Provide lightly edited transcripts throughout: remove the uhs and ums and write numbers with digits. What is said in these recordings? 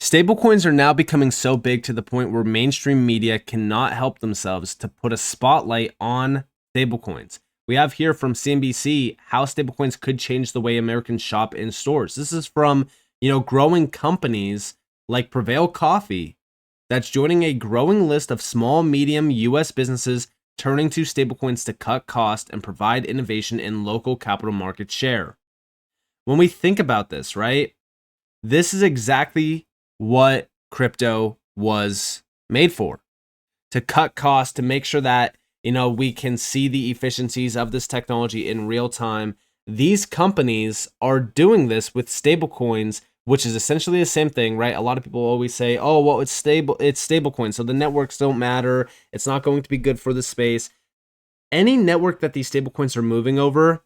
Stablecoins are now becoming so big to the point where mainstream media cannot help themselves to put a spotlight on stablecoins. We have here from CNBC how stablecoins could change the way Americans shop in stores. This is from, growing companies like Prevail Coffee that's joining a growing list of small, medium US businesses turning to stablecoins to cut costs and provide innovation in local capital market share. When we think about this, right, this is exactly what crypto was made for, to cut costs, to make sure that, we can see the efficiencies of this technology in real time. These companies are doing this with stablecoins, which is essentially the same thing, right? A lot of people always say, oh, well, it's stablecoin, so the networks don't matter. It's not going to be good for the space. Any network that these stablecoins are moving over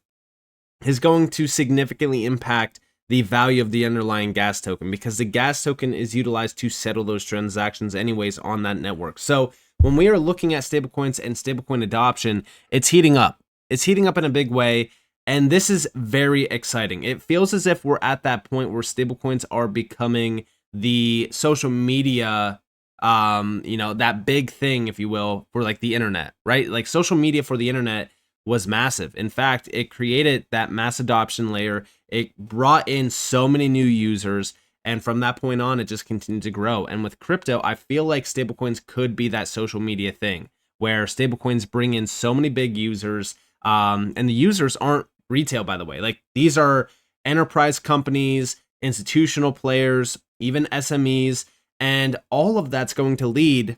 is going to significantly impact the value of the underlying gas token, because the gas token is utilized to settle those transactions anyways on that network. So when we are looking at stablecoins and stablecoin adoption, it's heating up. It's heating up in a big way, and this is very exciting. It feels as if we're at that point where stablecoins are becoming the social media, that big thing, if you will, for like the internet, right? Like social media for the internet was massive. In fact, it created that mass adoption layer. It brought in so many new users, and from that point on, it just continued to grow. And with crypto, I feel like stablecoins could be that social media thing where stablecoins bring in so many big users, and the users aren't retail, by the way. Like, these are enterprise companies, institutional players, even SMEs, and all of that's going to lead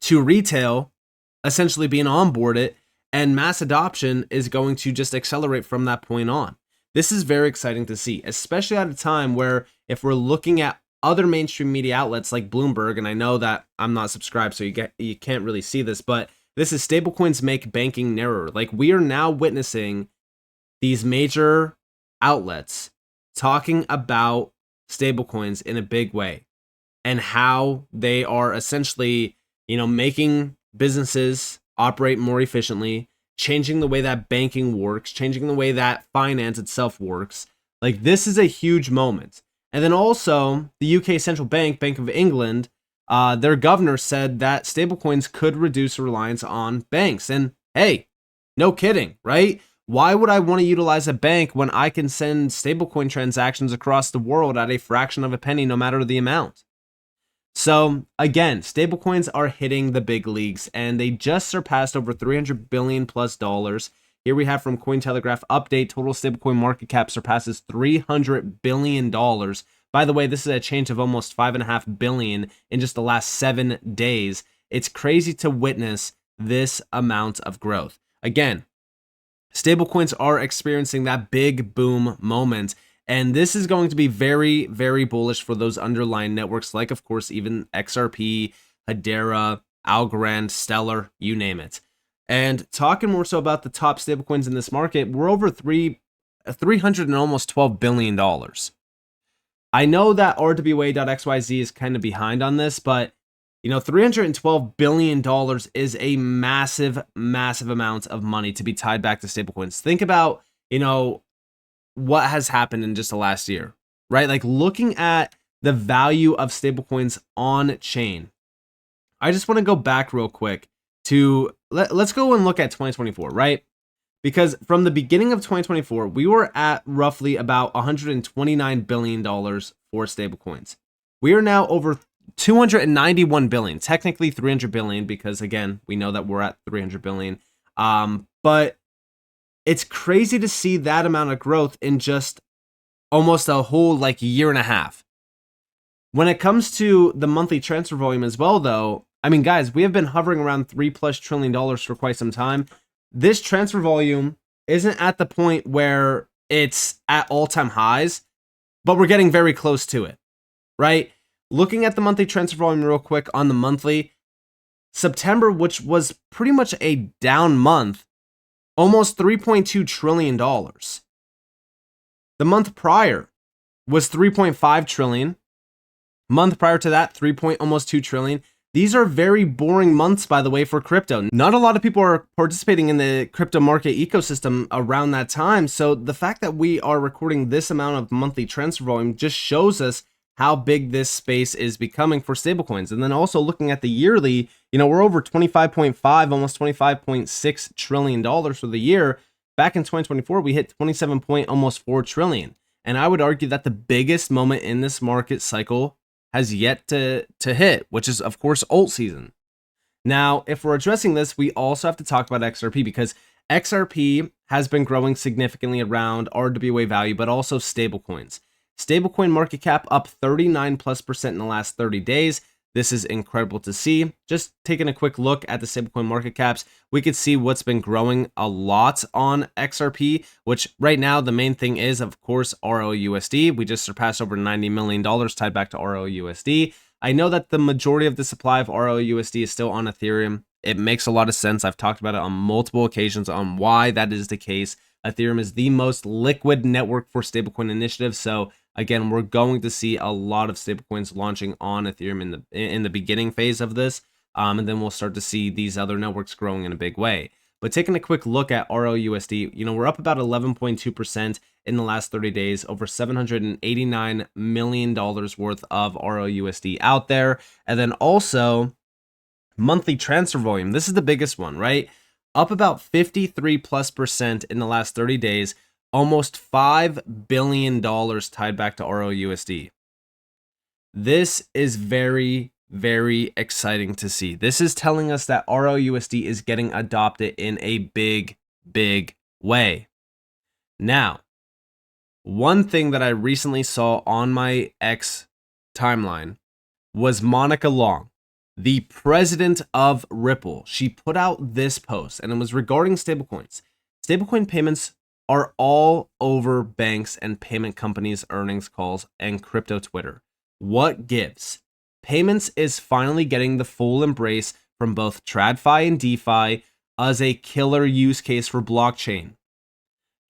to retail essentially being onboarded, and mass adoption is going to just accelerate from that point on. This is very exciting to see, especially at a time where, if we're looking at other mainstream media outlets like Bloomberg, and I know that I'm not subscribed, so you can't really see this, but this is stablecoins make banking narrower. Like, we are now witnessing these major outlets talking about stablecoins in a big way, and how they are essentially, making businesses operate more efficiently, changing the way that banking works, changing the way that finance itself works. Like, this is a huge moment. And then also, the UK Central Bank, Bank of England, their governor said that stablecoins could reduce reliance on banks. And hey, no kidding, right? Why would I want to utilize a bank when I can send stablecoin transactions across the world at a fraction of a penny, no matter the amount? So again, stablecoins are hitting the big leagues, and they just surpassed over $300 billion plus. Here we have from Cointelegraph update: total stablecoin market cap surpasses $300 billion. By the way, this is a change of almost $5.5 billion in just the last 7 days. It's crazy to witness this amount of growth. Again, stablecoins are experiencing that big boom moment. And this is going to be very, very bullish for those underlying networks, like, of course, even XRP, Hedera, Algorand, Stellar, you name it. And talking more so about the top stablecoins in this market, we're over $300 and almost $12 billion. I know that RWA.XYZ is kind of behind on this, but $312 billion is a massive, massive amount of money to be tied back to stablecoins. Think about, what has happened in just the last year, right? Like, looking at the value of stablecoins on chain. I just want to go back real quick to, let's go and look at 2024, right? Because from the beginning of 2024, we were at roughly about $129 billion for stablecoins. We are now over $291 billion, technically $300 billion, because again, we know that we're at $300 billion. But it's crazy to see that amount of growth in just almost a whole year and a half. When it comes to the monthly transfer volume as well, though, I mean, guys, we have been hovering around $3+ trillion for quite some time. This transfer volume isn't at the point where it's at all-time highs, but we're getting very close to it, right? Looking at the monthly transfer volume real quick on the monthly, September, which was pretty much a down month, almost $3.2 trillion. The month prior was 3.5 trillion. Month prior to that, almost 2 trillion. These are very boring months, by the way, for crypto. Not a lot of people are participating in the crypto market ecosystem around that time. So the fact that we are recording this amount of monthly transfer volume just shows us how big this space is becoming for stablecoins. And then also looking at the yearly, we're over 25.5, almost $25.6 trillion for the year. Back in 2024, we hit 27 point almost 4 trillion. And I would argue that the biggest moment in this market cycle has yet to hit, which is, of course, alt season. Now, if we're addressing this, we also have to talk about XRP, because XRP has been growing significantly around RWA value, but also stablecoins. Stablecoin market cap up 39+% in the last 30 days. This is incredible to see. Just taking a quick look at the stablecoin market caps, we could see what's been growing a lot on XRP, which right now the main thing is, of course, RLUSD. We just surpassed over $90 million tied back to RLUSD. I know that the majority of the supply of RLUSD is still on Ethereum. It makes a lot of sense. I've talked about it on multiple occasions on why that is the case. Ethereum is the most liquid network for stablecoin initiatives. So again, we're going to see a lot of stablecoins launching on Ethereum in the beginning phase of this. And then we'll start to see these other networks growing in a big way. But taking a quick look at RLUSD, we're up about 11.2% in the last 30 days, over $789 million worth of RLUSD out there. And then also monthly transfer volume. This is the biggest one, right? Up about 53+% in the last 30 days, almost $5 billion tied back to RLUSD. This is very, very exciting to see. This is telling us that RLUSD is getting adopted in a big, big way. Now, one thing that I recently saw on my X timeline was Monica Long, the president of Ripple. She put out this post, and it was regarding stablecoins. Stablecoin payments are all over banks and payment companies' earnings calls and crypto Twitter. What gives? Payments is finally getting the full embrace from both TradFi and DeFi as a killer use case for blockchain.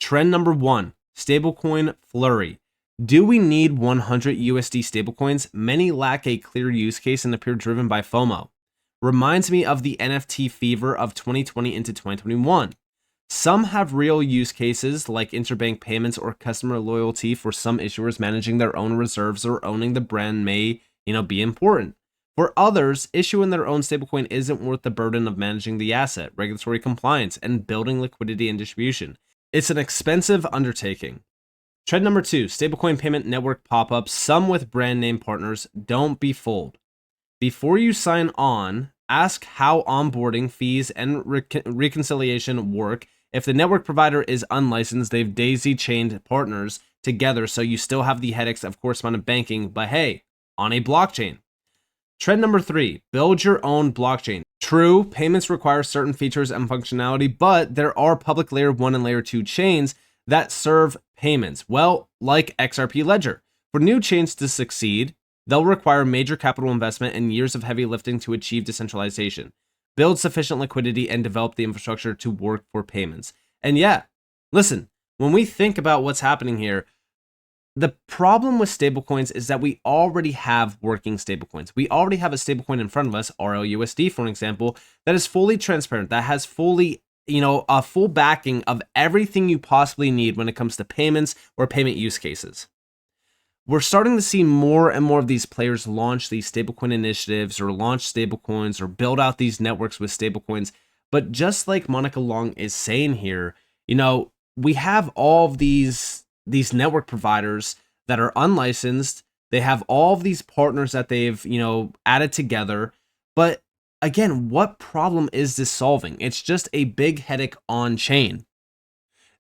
Trend number 1, stablecoin flurry. Do we need 100 USD stablecoins? Many lack a clear use case and appear driven by FOMO. Reminds me of the NFT fever of 2020 into 2021. Some have real use cases like interbank payments or customer loyalty. For some issuers, managing their own reserves or owning the brand may, be important. For others, issuing their own stablecoin isn't worth the burden of managing the asset, regulatory compliance, and building liquidity and distribution. It's an expensive undertaking. Trend number 2, stablecoin payment network pop-ups, some with brand name partners. Don't be fooled. Before you sign on, ask how onboarding, fees, and reconciliation work. If the network provider is unlicensed, they've daisy-chained partners together, so you still have the headaches of correspondent banking, but hey, on a blockchain. Trend number 3, build your own blockchain. True, payments require certain features and functionality, but there are public layer 1 and layer 2 chains that serve payments, well, like XRP Ledger. For new chains to succeed, they'll require major capital investment and years of heavy lifting to achieve decentralization, build sufficient liquidity, and develop the infrastructure to work for payments. And yeah, listen, when we think about what's happening here, the problem with stablecoins is that we already have working stablecoins. We already have a stablecoin in front of us, RLUSD, for example, that is fully transparent, that has fully, a full backing of everything you possibly need when it comes to payments or payment use cases. We're starting to see more and more of these players launch these stablecoin initiatives or launch stablecoins or build out these networks with stablecoins. But just like Monica Long is saying here, we have all of these network providers that are unlicensed. They have all of these partners that they've, added together. But again, what problem is this solving? It's just a big headache on chain.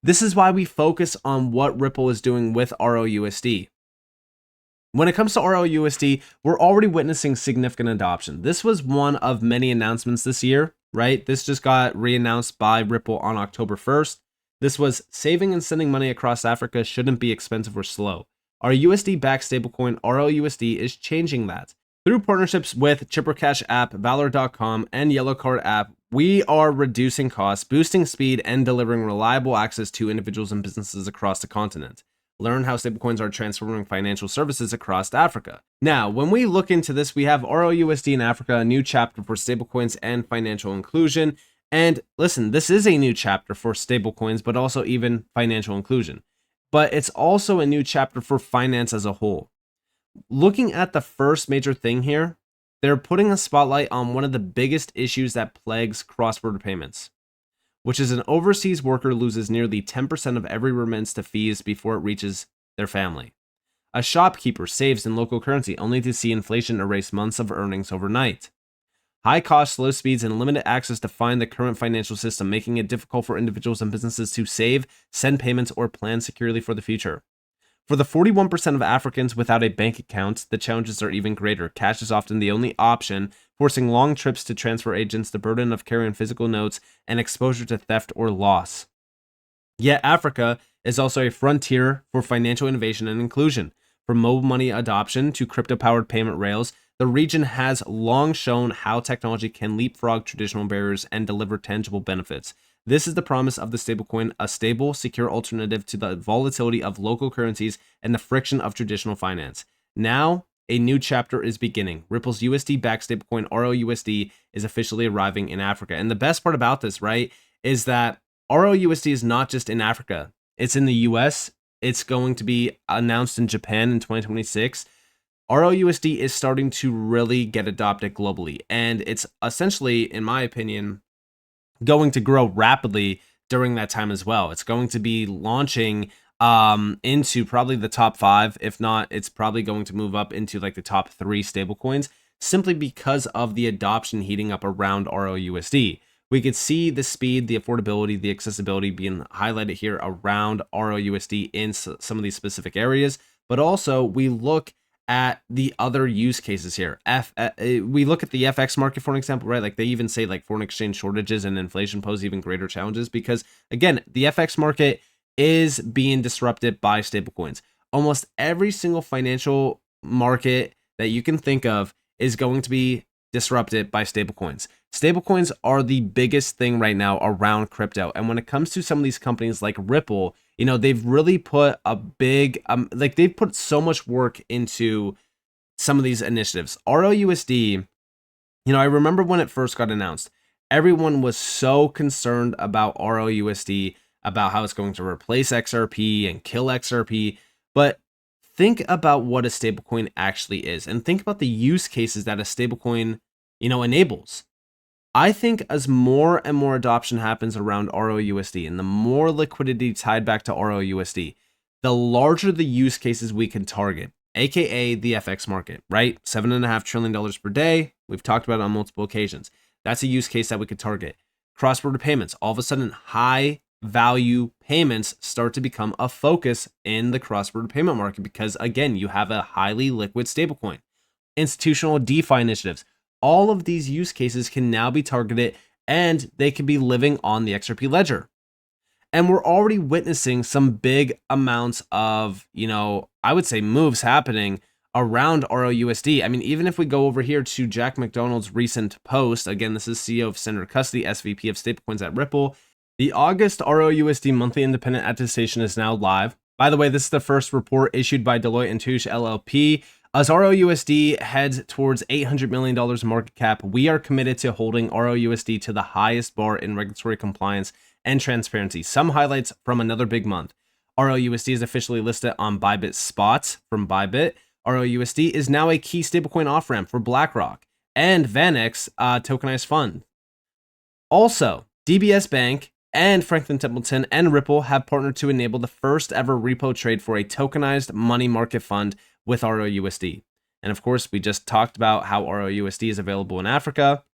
This is why we focus on what Ripple is doing with RLUSD. When it comes to RLUSD, we're already witnessing significant adoption. This was one of many announcements this year, right? This just got re-announced by Ripple on October 1st. This was saving and sending money across Africa shouldn't be expensive or slow. Our USD-backed stablecoin RLUSD is changing that. Through partnerships with ChipperCash app, Valor.com, and Yellowcard app, we are reducing costs, boosting speed, and delivering reliable access to individuals and businesses across the continent. Learn how stablecoins are transforming financial services across Africa. Now, when we look into this, we have RLUSD in Africa, a new chapter for stablecoins and financial inclusion. And listen, this is a new chapter for stablecoins, but also even financial inclusion. But it's also a new chapter for finance as a whole. Looking at the first major thing here, they're putting a spotlight on one of the biggest issues that plagues cross-border payments, which is an overseas worker loses nearly 10% of every remittance to fees before it reaches their family. A shopkeeper saves in local currency only to see inflation erase months of earnings overnight. High costs, slow speeds, and limited access define the current financial system, making it difficult for individuals and businesses to save, send payments, or plan securely for the future. For the 41% of Africans without a bank account, the challenges are even greater. Cash is often the only option, forcing long trips to transfer agents, the burden of carrying physical notes, and exposure to theft or loss. Yet Africa is also a frontier for financial innovation and inclusion. From mobile money adoption to crypto-powered payment rails, the region has long shown how technology can leapfrog traditional barriers and deliver tangible benefits. This is the promise of the stablecoin, a stable, secure alternative to the volatility of local currencies and the friction of traditional finance. Now, a new chapter is beginning. Ripple's USD-backed stablecoin RLUSD is officially arriving in Africa. And the best part about this, right, is that RLUSD is not just in Africa. It's in the US. It's going to be announced in Japan in 2026. RLUSD is starting to really get adopted globally. And it's essentially, in my opinion, going to grow rapidly during that time as well. It's going to be launching into probably the top 5. If not, it's probably going to move up into like the top 3 stablecoins, simply because of the adoption heating up around RLUSD. We could see the speed, the affordability, the accessibility being highlighted here around RLUSD in some of these specific areas, but also we look at the other use cases here. We look at the FX market, for an example, right? Like they even say like foreign exchange shortages and inflation pose even greater challenges because, again, the FX market is being disrupted by stablecoins. Almost every single financial market that you can think of is going to be disrupted by stablecoins. Stablecoins are the biggest thing right now around crypto. And when it comes to some of these companies like Ripple, you know, they've really put a big, they've put so much work into some of these initiatives. RLUSD, you know, I remember when it first got announced, everyone was so concerned about RLUSD, about how it's going to replace XRP and kill XRP. But think about what a stablecoin actually is and think about the use cases that a stablecoin, you know, enables. I think as more and more adoption happens around RLUSD and the more liquidity tied back to RLUSD, the larger the use cases we can target, aka the FX market, right? $7.5 trillion per day. We've talked about it on multiple occasions. That's a use case that we could target. Cross-border payments. All of a sudden, high value payments start to become a focus in the cross-border payment market because, again, you have a highly liquid stablecoin. Institutional DeFi initiatives. All of these use cases can now be targeted and they can be living on the XRP ledger. And we're already witnessing some big amounts of, you know, I would say moves happening around RLUSD. I mean, even if we go over here to Jack McDonald's recent post, again, this is CEO of Senator Custody, SVP of Stablecoins at Ripple. The August RLUSD monthly independent attestation is now live. By the way, this is the first report issued by Deloitte & Touche LLP. As RLUSD heads towards $800 million market cap, we are committed to holding RLUSD to the highest bar in regulatory compliance and transparency. Some highlights from another big month. RLUSD is officially listed on Bybit Spots from Bybit. RLUSD is now a key stablecoin off-ramp for BlackRock and VanEck tokenized fund. Also, DBS Bank and Franklin Templeton and Ripple have partnered to enable the first ever repo trade for a tokenized money market fund with RLUSD. And of course, we just talked about how RLUSD is available in Africa.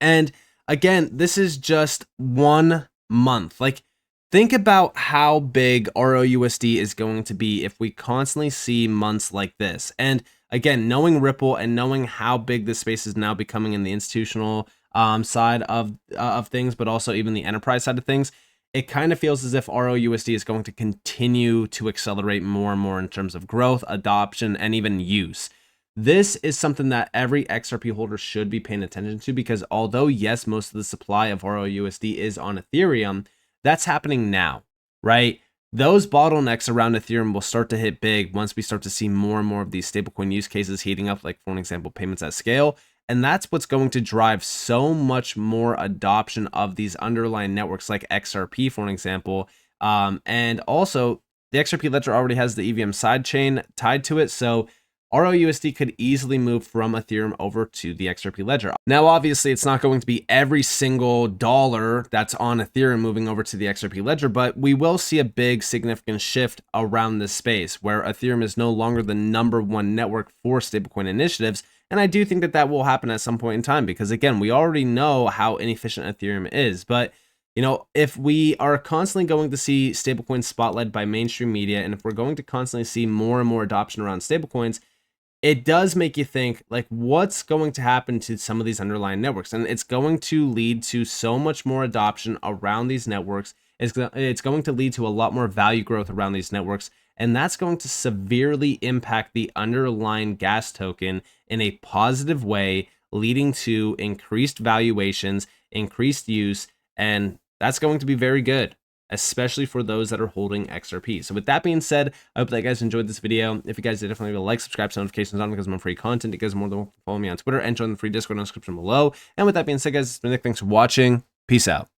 And again, this is just 1 month. Like, think about how big RLUSD is going to be if we constantly see months like this. And again, knowing Ripple and knowing how big this space is now becoming in the institutional side of things, but also even the enterprise side of things, it kind of feels as if RLUSD is going to continue to accelerate more and more in terms of growth, adoption, and even use. This is something that every XRP holder should be paying attention to because although, yes, most of the supply of RLUSD is on Ethereum, that's happening now, right? Those bottlenecks around Ethereum will start to hit big once we start to see more and more of these stablecoin use cases heating up, like, for an example, payments at scale. And that's what's going to drive so much more adoption of these underlying networks like XRP, for an example. And also, the XRP ledger already has the EVM sidechain tied to it. So RLUSD could easily move from Ethereum over to the XRP ledger. Now, obviously, it's not going to be every single dollar that's on Ethereum moving over to the XRP ledger, but we will see a big significant shift around this space where Ethereum is no longer the #1 network for stablecoin initiatives. And I do think that that will happen at some point in time because, again, we already know how inefficient Ethereum is. But, you know, if we are constantly going to see stablecoins spotlighted by mainstream media, and if we're going to constantly see more and more adoption around stablecoins, it does make you think, like, what's going to happen to some of these underlying networks? And it's going to lead to so much more adoption around these networks. It's going to lead to a lot more value growth around these networks. And that's going to severely impact the underlying gas token in a positive way, leading to increased valuations, increased use, and that's going to be very good, especially for those that are holding XRP. So with that being said, I hope that you guys enjoyed this video. If you guys did, definitely like, subscribe, turn notifications on because I'm on free content. You guys are more than welcome to follow me on Twitter and join the free Discord in the description below. And with that being said, guys, it's been Nick. Thanks for watching. Peace out.